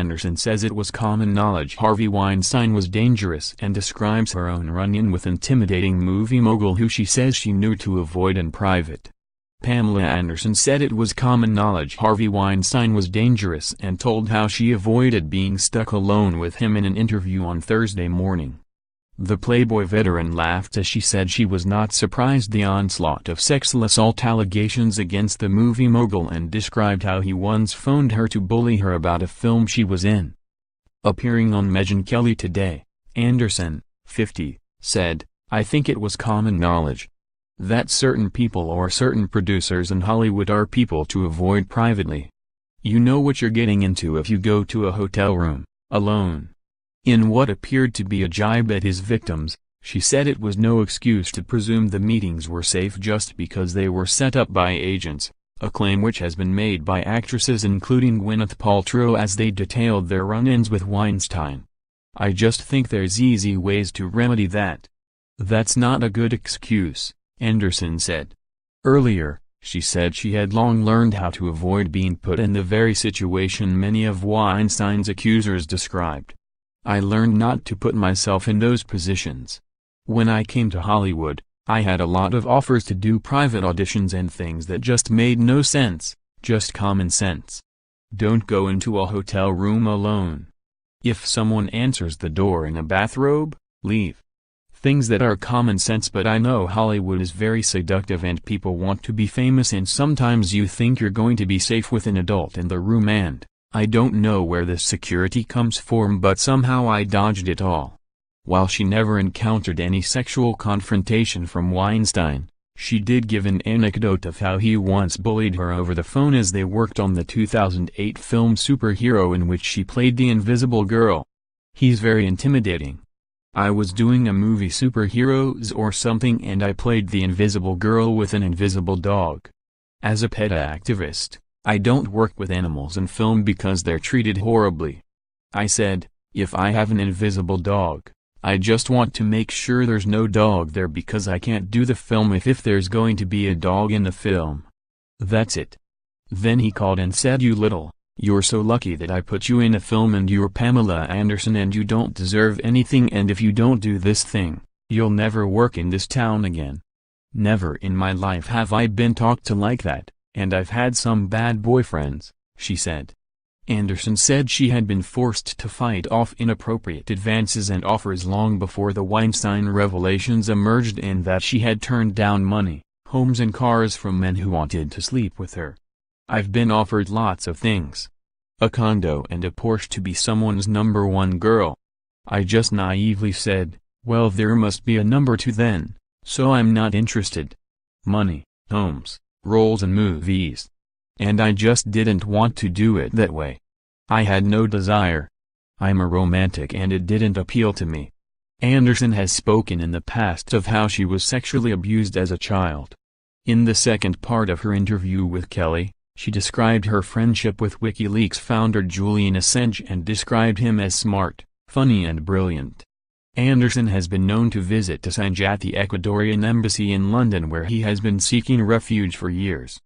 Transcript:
Anderson says it was common knowledge Harvey Weinstein was dangerous and describes her own run-in with intimidating movie mogul who she says she knew to avoid in private. Pamela Anderson said it was common knowledge Harvey Weinstein was dangerous and told how she avoided being stuck alone with him in an interview on Thursday morning. The Playboy veteran laughed as she said she was not surprised the onslaught of sexual assault allegations against the movie mogul and described how he once phoned her to bully her about a film she was in. Appearing on Megyn Kelly Today, Anderson, 50, said, "I think it was common knowledge that certain people or certain producers in Hollywood are people to avoid privately. You know what you're getting into if you go to a hotel room, alone." In what appeared to be a jibe at his victims, she said it was no excuse to presume the meetings were safe just because they were set up by agents, a claim which has been made by actresses including Gwyneth Paltrow as they detailed their run-ins with Weinstein. "I just think there's easy ways to remedy that. That's not a good excuse," Anderson said. Earlier, she said she had long learned how to avoid being put in the very situation many of Weinstein's accusers described. "I learned not to put myself in those positions. When I came to Hollywood, I had a lot of offers to do private auditions and things that just made no sense, just common sense. Don't go into a hotel room alone. If someone answers the door in a bathrobe, leave. Things that are common sense, but I know Hollywood is very seductive and people want to be famous and sometimes you think you're going to be safe with an adult in the room and, I don't know where this security comes from but somehow I dodged it all." While she never encountered any sexual confrontation from Weinstein, she did give an anecdote of how he once bullied her over the phone as they worked on the 2008 film Superhero in which she played the Invisible Girl. "He's very intimidating. I was doing a movie Superheroes or something and I played the invisible girl with an invisible dog. As a pet activist, I don't work with animals in film because they're treated horribly. I said, if I have an invisible dog, I just want to make sure there's no dog there because I can't do the film if there's going to be a dog in the film. That's it." Then he called and said, "You're so lucky that I put you in a film and you're Pamela Anderson and you don't deserve anything and if you don't do this thing, you'll never work in this town again. Never in my life have I been talked to like that, and I've had some bad boyfriends," she said. Anderson said she had been forced to fight off inappropriate advances and offers long before the Weinstein revelations emerged and that she had turned down money, homes and cars from men who wanted to sleep with her. "I've been offered lots of things. A condo and a Porsche to be someone's number one girl. I just naively said, well there must be a number two then, so I'm not interested. Money, homes, roles in movies. And I just didn't want to do it that way. I had no desire. I'm a romantic and it didn't appeal to me." Anderson has spoken in the past of how she was sexually abused as a child. In the second part of her interview with Kelly, she described her friendship with WikiLeaks founder Julian Assange and described him as smart, funny and brilliant. Anderson has been known to visit Assange at the Ecuadorian embassy in London where he has been seeking refuge for years.